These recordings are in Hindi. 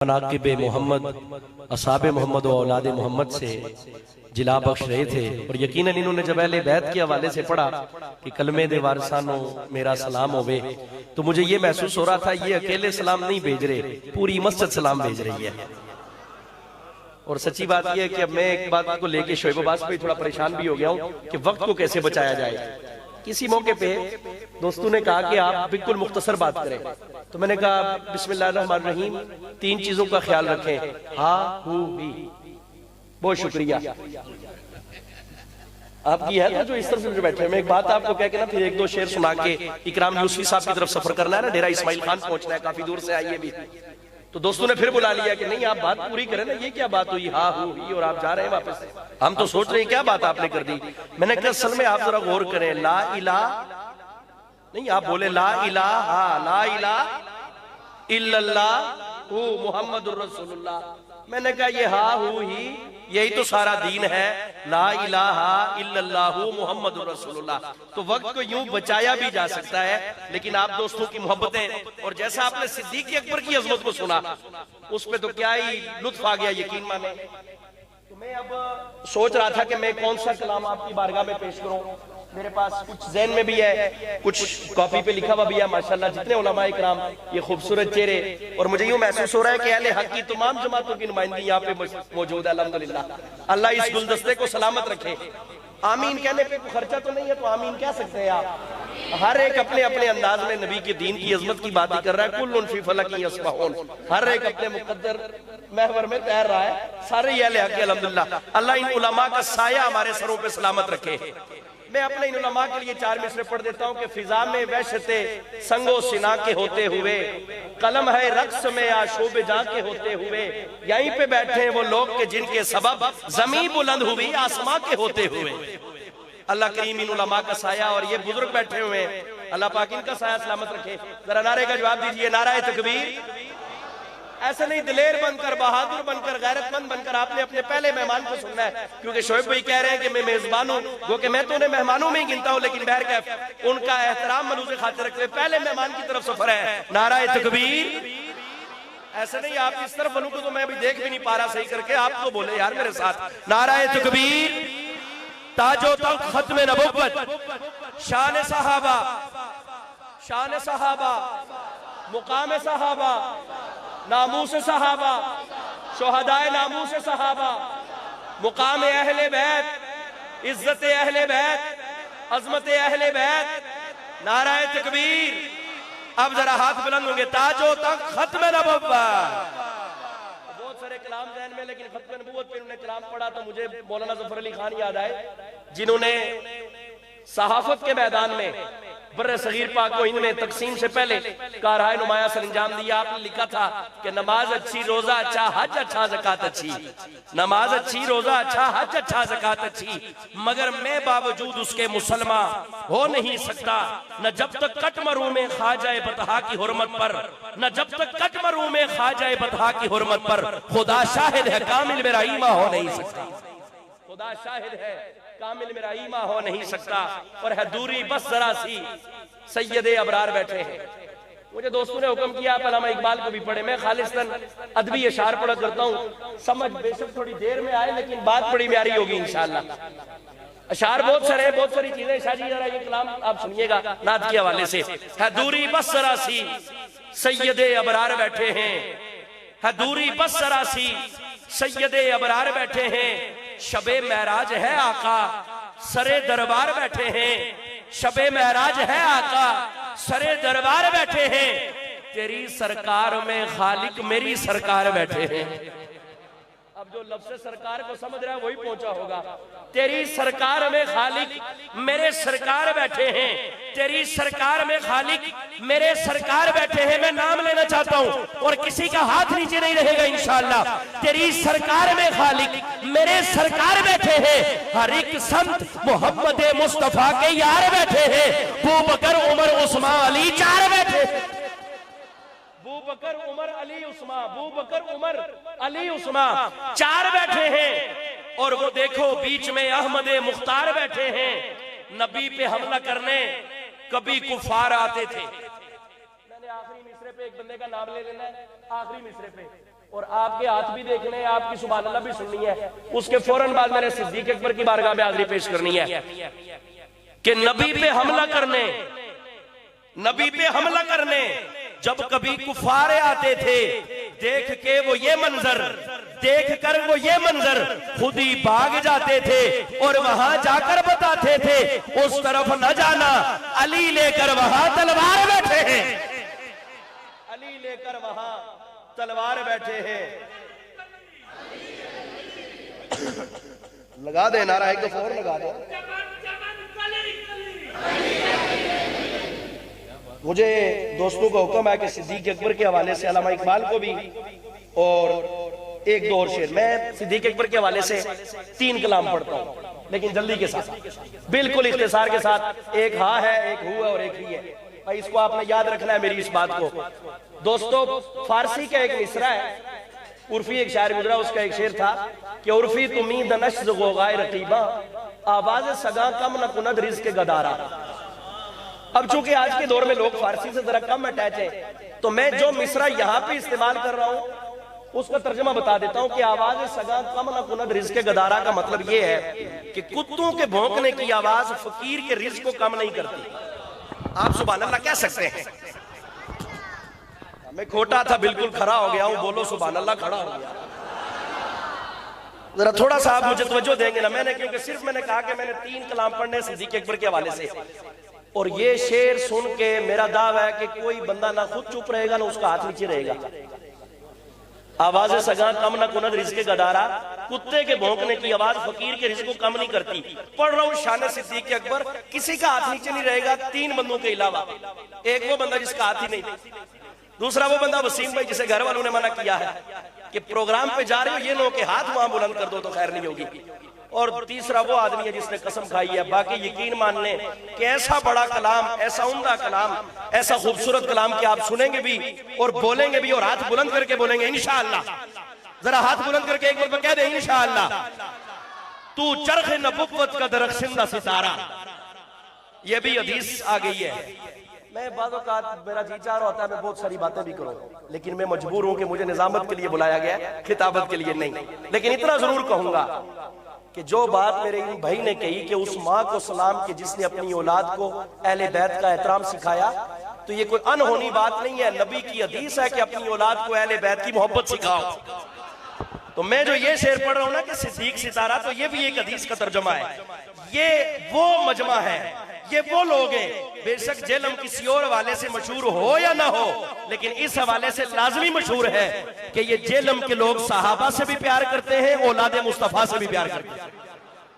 मनाकिब मोहम्मद असाबे मोहम्मद और औलाद मोहम्मद से जिला बख्श रहे थे। और यकीनन इन्होंने जब अहले बैत के हवाले से पढ़ा कि कलमे दे वारसानो मेरा सलाम होवे, तो मुझे ये महसूस हो रहा था ये अकेले सलाम नहीं भेज रहे, पूरी मस्जिद सलाम भेज रही है। और सच्ची बात यह है कि अब मैं एक बात को लेके शोएब अब्बास पे थोड़ा परेशान भी हो गया हूँ कि वक्त को कैसे बचाया जाए। किसी मौके पे दोस्तों ने कहा कि आप बिल्कुल मुख्तसर बात करें, तो मैंने कहा बिस्मिल्लाहिर्रहमानिर्रहीम, 3 चीजों का ख्याल रखें, हा हु ही। बहुत शुक्रिया आपकी है ना जो इस तरफ से बैठे। मैं एक बात आपको कह के ना फिर 1-2 शेर सुना के इकराम यूसुफी साहब की तरफ सफर करना है ना, डेरा इस्माइल खान पहुंचना है, काफी दूर से आइए भी। तो दोस्तों ने फिर बुला लिया कि नहीं आप बात पूरी करें ना, ये क्या बात हुई हा हु ही और आप जा रहे हैं वापस। हम तो सोच रहे हैं क्या बात आपने कर दी। मैंने कहा असल में आप जरा गौर करें, ला इला नहीं, आप बोले ला इलाहा ला इलाहा इल्लल्लाह मुहम्मदुर रसूलुल्लाह। मैंने कहा ये हा हु ही यही तो सारा दीन है, ला इलाहा इल्लल्लाह मुहम्मदुर रसूलुल्लाह। तो वक्त को यूं बचाया भी जा सकता है, लेकिन आप दोस्तों की मोहब्बतें और जैसा आपने सिद्दीक अकबर की अजमत को सुना उस पे तो क्या ही लुत्फ आ गया, यकीन माने। तो मैं अब सोच रहा था कि मैं कौन सा कलाम आपकी बारगाह में पेश करूं। मेरे पास कुछ ज़हन में भी है, कुछ कॉपी पे लिखा हुआ भी है। माशाल्लाह जितने उलमा इकराम, ये खूबसूरत चेहरे, और मुझे यूं महसूस हो रहा है कि अहले हक की तमाम जमातों की नुमाइंदगी यहाँ पे मौजूद है। अल्हम्दुलिल्लाह, अल्लाह इस गुलदस्ते को सलामत रखे। आमीन कहने पे खर्चा तो नहीं है, तो आमीन कह सकते हैं आप। हर एक अपने अपने अंदाज में नबी के दीन की अजमत की बात ही कर रहा है। कुल्लुन फी फलकिन यस्बहून, हर एक अपने मुकद्दर महवर में तैर रहा है। सारे ये अहले हक के अल्हम्दुलिल्लाह, अल्लाह इन उलमा का साया हमारे सरों पे सलामत रखे। मैं अपने इन उलमा के लिए 4 मिसरे पढ़ देता हूँ कि फिजा में वहशते संगो सिना के होते हुए, कलम है रक्स में या शोबे जा के होते हुए, यहीं पे बैठे हैं वो लोग के जिनके सबब जमीन बुलंद हुई आसमां के होते हुए। अल्लाह करीम इन उलमा का साया, और ये बुजुर्ग बैठे हुए हैं, अल्लाह पाक इनका साया सलामत रखे। जरा नारे का जवाब दीजिए, नाराए तकबीर। ऐसे नहीं, दिलेर बनकर, बहादुर बनकर, गैरतमंद बनकर आपने अपने पहले मेहमान को सुनना है, क्योंकि शोएब भाई कह रहे हैं कि मैं मेजबान हूं, वो कि मैं तो उन्हें मेहमानों में ही गिनता हूं, लेकिन बहरकैफ उनका एहतराम मनुज़े खातिर रखते हुए पहले मेहमान की तरफ सफर है। नाराए तकबीर। ऐसे नहीं आप इस तरफ बनूंगा तो मैं अभी देख भी नहीं पा रहा सही करके, आप तो बोले यार मेरे साथ, नाराए तकबीर। ताजो तख्त खत्म नबुव्वत, शान सहाबा, शान सहाबा, मुकाम सहाबा, नामूस सहाबा, शोहदाए नामूस सहाबा, मुकाम अहले बैत, इज्जत अहले बैत, अजमत अहले बैत। नाराए तकबीर। अब जरा हाथ बुलंद होंगे, ताजो तक खत्म नबुव्वत। बहुत सारे कलाम ज़हन में, लेकिन खत्म नबुव्वत पे उन्होंने कलाम पढ़ा तो मुझे मौलाना जफर अली खान याद आए, जिन्होंने सहाफत के मैदान में बर्रे सगीर पाक को इनमें तकसीम से पहले कारहाय नुमाया सर अंजाम दिया। आपने लिखा था कि नमाज अच्छी, रोजा अच्छा, हज अच्छा, ज़कात अच्छी। नमाज अच्छी, रोजा अच्छा, हज अच्छा, ज़कात अच्छी, मगर मैं बावजूद उसके मुसलमान हो नहीं सकता, न जब तक कट मरूं में ख्वाजा बतहा की हुर्मत पर, न जब तक कट मरूं में ख्वाजा बतहा की हुर्मत पर। खुदा शाहिद है कामिल मेरा ईमान हो नहीं सकता, खुदा शाहिद है कामिल मेरा ईमान हो नहीं सकता। और है दूरी बस जरा सी, सैयदे अबरार बैठे हैं। मुझे दोस्तों ने हुक्म किया आप अल्लामा इकबाल को भी पढ़े। मैं खालिस्तन अदबी अशार पढ़ा करता हूँ, समझ बेशक थोड़ी देर में आए लेकिन बात बड़ी प्यारी होगी इंशाअल्लाह। अशार बहुत सारे हैं, बहुत सारी चीजें। शाजी जरा ये कलाम आप सुनिएगा नात के हवाले से। है दूरी बस जरा सी, सैयदे अबरार बैठे हैं, है दूरी बस जरा सी, सैयदे अबरार बैठे हैं। शबे महराज है आका, सरे दरबार बैठे हैं। शबे महराज है आका, सरे दरबार बैठे हैं। तेरी सरकार में खालिक मेरी सरकार बैठे हैं। अब जो लफ्ज़ सरकार को समझ रहा है वही पहुंचा होगा। तेरी सरकार में खालिक मेरे सरकार बैठे हैं, तेरी सरकार में खालिक मेरे सरकार बैठे हैं। मैं नाम लेना चाहता हूं और किसी का हाथ नीचे नहीं रहेगा इंशाअल्लाह। तेरी सरकार में खालिक मेरे सरकार बैठे हैं। हर एक संत मोहम्मद मुस्तफा के यार बैठे हैं। अबू बकर उमर उस्मान अली 4 बैठे हैं। अबू बकर उमर अली उस्मान, अबू बकर उमर अली उस्मान 4 बैठे हैं। और वो देखो बीच में अहमद मुख्तार बैठे हैं। नबी पे हमला करने कभी कुफार आते थे। मैंने आखिरी मिसरे पे एक बंदे का नाम ले लेना है, आखिरी मिसरे पे और आपके हाथ भी देखने हैं, आपकी सुभान अल्लाह भी सुननी है। उसके फौरन बाद मैंने सिद्दीक अकबर की बारगाह में हाजिरी पेश करनी है कि नबी पे हमला करने, नबी पे हमला करने जब कभी कुफारे आते थे, देख के वो ये मंजर, देख कर वो ये मंजर खुद ही भाग जाते थे और वहां जाकर बताते थे उस तरफ न जाना, अली लेकर वहां तलवार बैठे हैं, अली लेकर वहां तलवार बैठे हैं। लगा दे नारा, एक दो और लगा दे। मुझे दोस्तों का हुक्म है कि सिद्दीक अकबर के हवाले से अल्लामा इकबाल को भी और एक दो और शेर, मैं सिद्दीक अकबर के हवाले से 3 कलाम पढ़ता हूं लेकिन जल्दी के साथ, बिल्कुल इख्तिसार के साथ। एक हा है, एक हु है और एक ही है भाई, इसको आपने याद रखना है मेरी इस बात को। दोस्तों फारसी का एक मिसरा है, उर्फी एक शायर गुजरा, उसका एक शेर था कि उर्फी तुमी दनश गोगाए रकीबा, आवाज सगा कम न कुनद रिज़्क़ के गदारा। अब चूंकि आज के दौर में लोग फारसी से जरा कम अटैच है, तो मैं जो मिसरा यहाँ पे इस्तेमाल कर रहा हूँ उसका तर्जुमा बता देता हूँ कि आवाज सगा कम न कुनद रिज़्क़ के गदारा का मतलब ये है कि कुत्तों के भौंकने की आवाज फकीर के रिज़्क़ को कम नहीं करती। आप सुभान अल्लाह कह सकते हैं। मैं खोटा था, बिल्कुल खड़ा हो गया हूं, बोलो सुभान अल्लाह, खड़ा हो गया। जरा थोड़ा सा आप मुझे तवज्जो देंगे ना, मैंने क्योंकि सिर्फ मैंने कहा कि मैंने 3 कलाम पढ़ने सिद्दीक अकबर के हवाले से, और ये शेर सुन के मेरा दावा है कि कोई बंदा ना खुद चुप रहेगा ना उसका हाथ नीचे रहेगा। आवाज सगा कम न कुनद रिज़्क़ के गदारा, कुत्ते के भौंकने की आवाज फकीर के रिज़्क़ को कम नहीं करती। पढ़ रहा हूं शान सिद्दीक अकबर, किसी का हाथ नीचे नहीं रहेगा 3 बंदों के अलावा। एक वो बंदा जिसका हाथ ही नहीं, दूसरा वो बंदा वसीम भाई जिसे घर वालों ने मना किया है कि प्रोग्राम पे जा रहे हो ये नो के हाथ वहां बुलंद कर दो तो खैर नहीं होगी, और तीसरा वो आदमी है जिसने कसम खाई है। बाकी यकीन मान लें कि ऐसा बड़ा कलाम, ऐसा उम्दा कलाम, ऐसा खूबसूरत कलाम कि आप सुनेंगे भी और बोलेंगे भी और हाथ बुलंद करके बोलेंगे इंशाअल्लाह। जरा हाथ बुलंद करके एक बार कह दे इंशाअल्लाह। तू चरख नबुव्वत का दरख्शिंदा सितारा, ये भी हदीस आ गई है। मैं बाज़ औक़ात मेरा जी चाह रहा होता है मैं बहुत सारी बातें भी करूं, लेकिन मैं मजबूर हूं कि मुझे निजामत के लिए बुलाया गया, खिताबत के लिए नहीं। लेकिन इतना जरूर कहूंगा कि जो बात मेरे इन भाई ने कही कि उस माँ को सलाम कि जिसने अपनी औलाद को अहले बैत का एहतराम सिखाया, तो ये कोई अनहोनी बात नहीं है। नबी की हदीस है कि अपनी औलाद को अहले बैत की मोहब्बत सिखाओ। तो मैं जो ये शेर पढ़ रहा हूं ना कि सिद्दीक सितारा, तो ये भी एक हदीस का तर्जुमा है। ये वो मजमा है, ये वो लोग हैं, बेशक जेलम किसी और हवाले से मशहूर हो या ना हो, लेकिन इस हवाले से लाजमी मशहूर है कि ये जेलम के लोग सहाबा से भी प्यार करते हैं, औलाद मुस्तफा से भी प्यार करते हैं,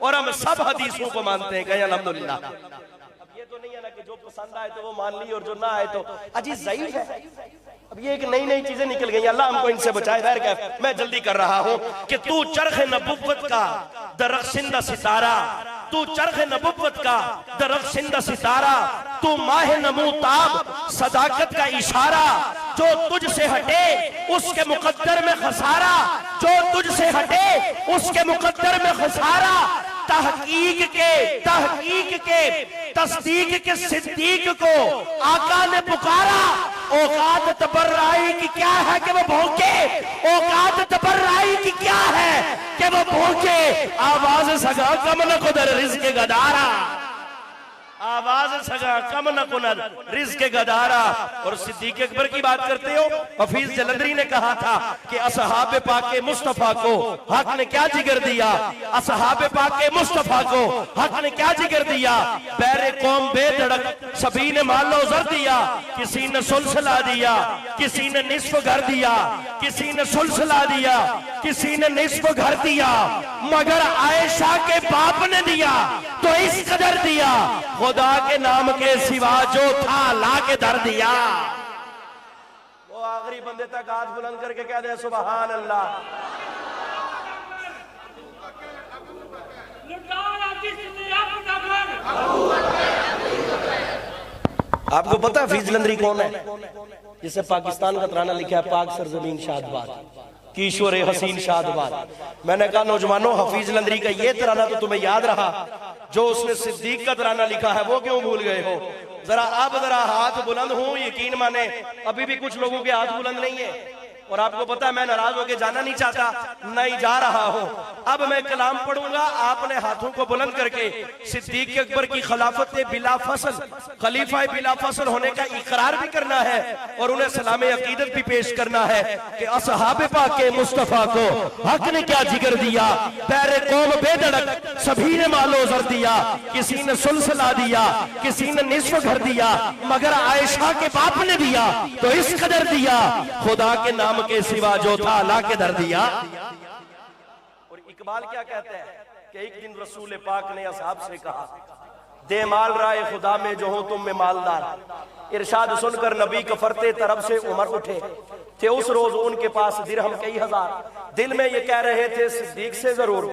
और हम सब हदीसों को मानते हैं। अल्हम्दुलिल्लाह। अब ये तो नहीं है ना कि जो पसंद आए तो वो मान ली और जो ना आए तो अजी ज़ईफ है। अब ये एक नई नई चीजें निकल गई, अल्लाह हमको इनसे बचाए। बहर क्या मैं जल्दी कर रहा हूं कि तू चरख नबुव्वत का दरख्शिंदा सितारा, तू चरख नबुव्वत का दरख्शिंदा सितारा, तू माह नमूताब सदाकत का इशारा, जो तुझसे हटे उसके मुकद्दर में खसारा, जो तुझसे हटे उसके मुकद्दर में खसारा, तहकीक के तस्दीक के सिद्दीक को आका ने पुकारा। औकात तबर्राई की क्या है कि वो भौंके, औकात तबर्राई की क्या है कि वो भौंके। आवाज सगा कम न कुदर रिज़्क़ गदारा, आवाज सगा कम न कुनद रिज़्क़ गदारा। और सिद्दीक अकबर की बात करते हो, हफीज जलंधरी ने कहा था कि असहाब पाके मुस्तफा को हक ने क्या जिगर दिया, असहाब पाके मुस्तफा को हक ने क्या जिगर दिया। बैरे कौम बेधड़क सभी ने मालो जर दिया, किसी ने सुलसला दिया, किसी ने निस्फ घर दिया, किसी ने सुलसला दिया, किसी ने निस्फ घर दिया, मगर आयशा के बाप ने दिया तो इस कदर दिया, खुदा के नाम के सिवा जो था ला के धर दिया। वो आखिरी बंदे तक हाथ बुलंद करके कह दे सुभान अल्लाह। आपको पता है हफीज जलंधरी कौन है? जिसे पाकिस्तान का तराना लिखा है, पाक सरजमीन शादबाद कीशोर हसीन शादबाद। मैंने कहा नौजवानों, हफीज जलंधरी का ये तराना तो तुम्हें याद रहा, जो उसने सिद्दीक का तराना लिखा है वो क्यों भूल गए हो? जरा अब जरा हाथ बुलंद हो, यकीन माने अभी भी कुछ लोगों के हाथ बुलंद नहीं है। और आपको पता है मैं नाराज होकर जाना नहीं चाहता, नहीं जा रहा हूं। अब मैं कलाम पढ़ूंगा, आपने हाथों को बुलंद करके सिद्दीक अकबर की खिलाफत बिला फसल, खलीफा बिला फसल होने का इकरार भी करना है और उन्हें सलाम अकीदत भी पेश करना है कि असहाबे पाक के मुस्तफा को हक ने क्या जिगर दिया, पैरे कौम बेधड़क सभी ने मालो जर दिया, किसी ने सुलसला दिया, किसी ने निस्फ घर दिया, मगर आयशा के बाप ने दिया तो इस कदर दिया, खुदा के नाम के सिवा जो था अल्लाह के दर दिया। और इकबाल क्या कहते हैं कि एक दिन रसूल पाक ने असहाब से कहा, दे माल राय खुदा में जो हो तुम में मालदार। इरशाद सुनकर नबी कफरते तरफ से उमर उठे थे, उस रोज उनके पास दिरहम कई हजार। दिल में ये कह रहे थे सिद्दीक से जरूर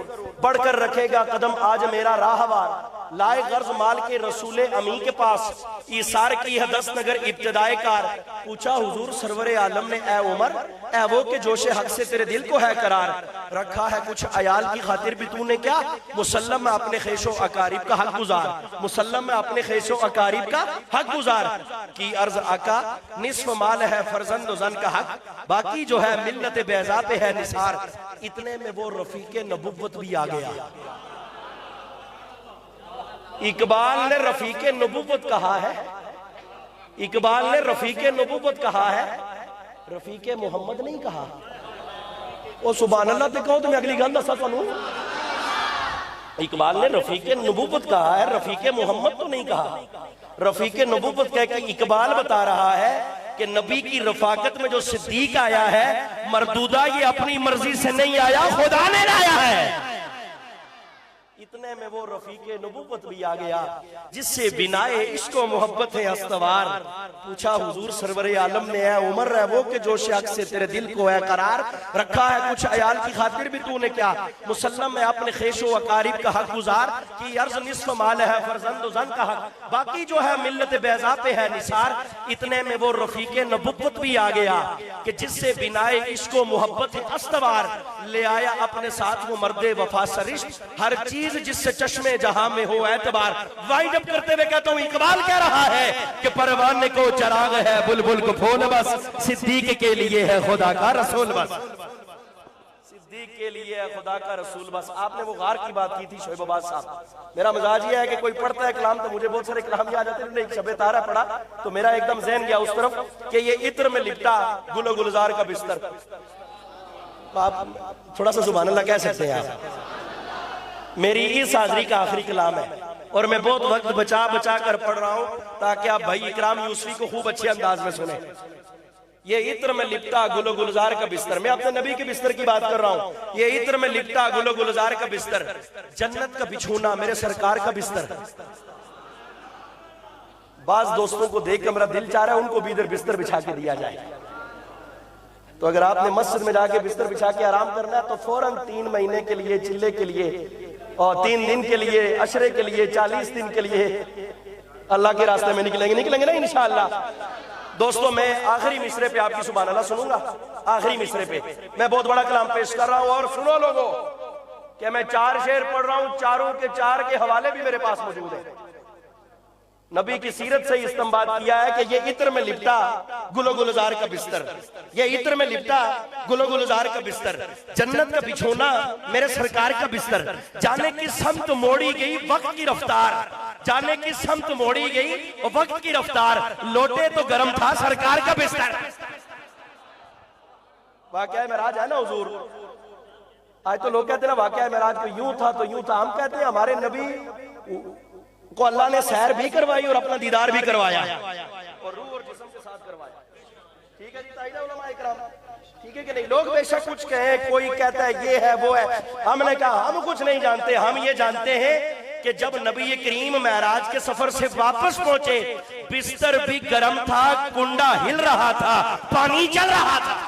बढ़कर रखेगा कदम आज मेरा राहवार। लाए गर्ज माल के रसूले अमी के पास, ईसार की है 10 नगर इब्तदाए कार। पूछा हुजूर सरवरे आलम ने, ए उमर ए वो के जोशे हक से तेरे दिल को है करार, रखा है कुछ अयाल की खातिर भी तूने क्या, मुसल्लम में अपने खेशो अकारिब का हक गुजार, मुसल्लम में अपने खेशो अकारिब का हक गुजार। की अर्ज आका निस्फ माल है फर्जंद जन का हक, बाकी जो है मिल्लत बेज़ा पे है निसार। इतने में वो रफीके नबुव्वत भी आ गया। इकबाल ने रफीके नबुव्वत कहा है, इकबाल ने रफीके नबुव्वत कहा है, रफीके मोहम्मद नहीं कहा। ओ सुभान अल्लाह ते कहो तो मैं अगली गल दसा तुहानू। इकबाल ने रफीके नबुव्वत कहा है, रफीके मोहम्मद तो नहीं कहा। रफीके नबुव्वत कह के इकबाल बता रहा है कि नबी की रफाकत में जो सिद्दीक आया है मरदूदा ये अपनी मर्जी से नहीं आया, खुदा ने लाया है। इतने में वो रफीके नबुव्वत भी आ गया जिससे बिनाए इश्को मोहब्बत है अस्तवार। पूछा हुजूर सरवरे आलम ने, है उमर है वो के जो शख्स से तेरे दिल को है करार, रखा है कुछ अयाल की खातिर भी तूने क्या, मुसल्लम में अपने खेशो अकारिब का हक गुजार। की अर्ज निस्फ माल है फर्जंद जन का हक, बाकी जो है मिल्लत बेज़ा पे है निसार। इतने में वो रफीके नबुव्वत भी आ गया कि जिससे बिनाए इश्को मोहब्बत है अस्तवार। ले आया अपने साथ वो मर्दे वफा सरिश्त, हर चीज जिससे चश्मे जहां में हो एतबार। वाइड अप करते हुए कहता हूं इकबाल कह रहा है कि परवाने को चराग है बुलबुल को फोन बस, सिद्दीक के लिए है खुदा का रसूल बस, सिद्दीक के लिए है खुदा का रसूल बस। आपने वो गार की बात की थी शोएब अब्बास साहब। मेरा मिजाज ये है कि कोई पढ़ता है कलाम तो मुझे बहुत सारे कलाम भी आ जाते हैं। एक शबे तारा पढ़ा तो मेरा एकदम ज़हन गया उस तरफ कि ये इत्र में लिपटा गुलो गुलजार का बिस्तर। आप थोड़ा सा सुभान अल्लाह कह सकते हैं आप। मेरी इस हाजरी का आखिरी कलाम है और मैं बहुत वक्त बचा बचा कर पढ़ रहा हूं ताकि आप भाई इकराम यूसुफी को खूब अच्छे अंदाज में सुने। ये इत्र में लिपटा गुलो गुलजार का बिस्तर, मैं अपने नबी के बिस्तर की बात कर रहा हूं। ये इत्र में लिपटा गुलो गुलजार का बिस्तर, जन्नत का बिछूना मेरे सरकार का बिस्तर। बाज दोस्तों को देख कर मेरा दिल चाह रहा है उनको भी इधर बिस्तर बिछा के दिया जाए। तो अगर आपने मस्जिद में जाके बिस्तर बिछा के आराम करना है तो फौरन 3 महीने के लिए, चिल्ले के लिए और 3 दिन के लिए, अशरे के लिए, 40 दिन के लिए अल्लाह के रास्ते में निकलेंगे ना इंशाअल्लाह। दोस्तों मैं आखिरी मिसरे पे आपकी सुभान अल्लाह सुनूंगा। आखिरी मिसरे पे मैं बहुत बड़ा कलाम पेश कर रहा हूं और सुनो लोगों कि मैं 4 शेर पढ़ रहा हूं, चारों के 4 के हवाले भी मेरे पास मौजूद है। नबी की सीरत से इस्तेमाल किया है कि ये इत्र में लिपटा गुलो गुलजार का बिस्तर, ये इत्र में लिपटा गुलो गुलजार का बिस्तर, जन्नत का बिछोना मेरे सरकार का बिस्तर। जाने की समत मोड़ी गई वक्त की रफ्तार, जाने की समत मोड़ी गई वक्त की रफ्तार, लौटे तो गर्म था सरकार का बिस्तर। वाक़या मेराज है ना हुजूर। आज तो लोग कहते हैं ना वाक़या मेराज को यूं था तो यूं था, हम कहते हैं हमारे नबी को अल्लाह ने सैर भी करवाई और अपना दीदार भी करवाया और रूह और जिस्म के साथ करवाया। ठीक है जी ताईदा उलमा इकराम, ठीक है कि नहीं। लोग बेशक कुछ कहें, कोई कहता है ये है वो है, हमने कहा हम कुछ नहीं जानते। हम ये जानते हैं कि जब नबी करीम मेराज के सफर से वापस पहुंचे बिस्तर भी गर्म था, कुंडा हिल रहा था, पानी चल रहा था।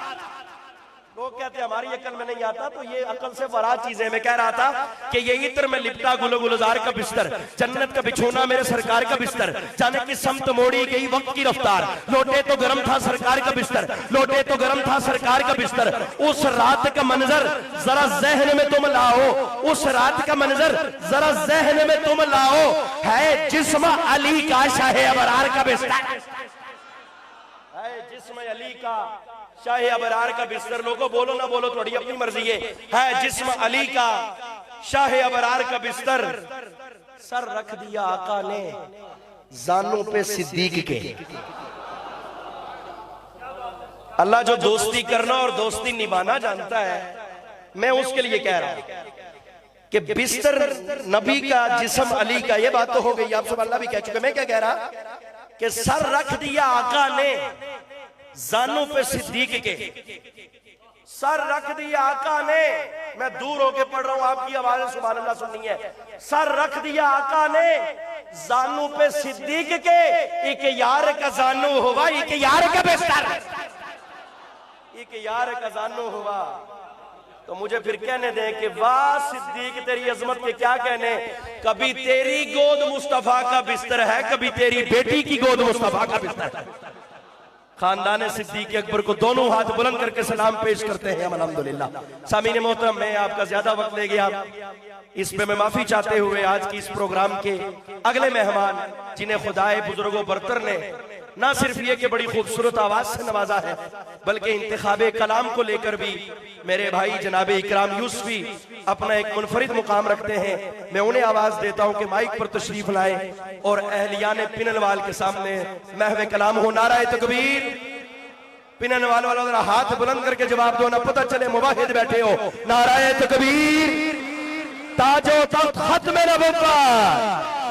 लोग कहते हैं हमारी अकल में नहीं आता, तो ये अकल से बड़ा चीजें। मैं कह रहा था कि ये इत्र में लिपटा गुलो गुलजार का बिस्तर, जन्नत का बिछोना मेरे सरकार का बिस्तर, जाने की समत मोड़ी गई वक्त की रफ्तार, लौटे तो गर्म था सरकार का बिस्तर, लौटे तो गर्म था सरकार का बिस्तर। उस रात का मंजर जरा जहन में तुम लाओ, उस रात का मंजर जरा जहन में तुम लाओ, है जिस्म अली का शाह अबरार का बिस्तर, है जिस्म अली का शाह अबरार का बिस्तर, लोगों बोलो ना बोलो थोड़ी अपनी मर्जी है जिस्म अली का शाह अबरार का बिस्तर, सर रख दिया आका ने जानों पे सिद्दीक के। अल्लाह जो दोस्ती करना और दोस्ती निभाना जानता है, मैं उसके लिए कह रहा हूं कि बिस्तर नबी का जिस्म अली का, ये बात तो हो गई, आप सब अल्लाह भी कह चुके। मैं क्या कह रहा कि सर रख दिया आका ने जानों पे सिद्दीक के, सर रख दिया आका ने, मैं दूर होके पढ़ रहा हूं, आपकी आवाज सुभान अल्लाह सुननी है। सर रख दिया आका ने जानू पे सिद्दीक के, एक यार का जानू हुआ, एक यार का बिस्तर, एक यार का जानू हुआ। तो मुझे फिर कहने दें कि वाह सिद्दीक तेरी अजमत के क्या कहने, कभी तेरी गोद मुस्तफा का बिस्तर है, कभी तेरी बेटी की गोद मुस्तफा का बिस्तर है। खानदान सिद्दीक अकबर को दोनों हाथ बुलंद करके सलाम पेश करते हैं हम अल्हम्दुलिल्लाह। सामीन मोहतरम, मैं आपका ज्यादा वक्त ले गया, इस पे मैं माफी चाहते हुए आज की इस प्रोग्राम के अगले मेहमान जिन्हें खुदाए बुजुर्गों बरतर ने ना सिर्फ ये कि बड़ी खूबसूरत आवाज से नवाजा है, बल्कि इंतखाबे कलाम को लेकर भी मेरे भाई जनाबे इकराम यूसुफी अपना एक मुनफरिद मुकाम रखते हैं। मैं उन्हें आवाज देता हूं कि माइक पर तशरीफ लाए और अहलियाने पिननवाल के सामने महवे कलाम हो। नाराए तकबीर, पिननवाल वालों जरा हाथ बुलंद करके जवाब दो ना, पता चले मुवाहिद बैठे हो। नाराए तकबीर, ताजो तख्त खत्म नबुव्वत।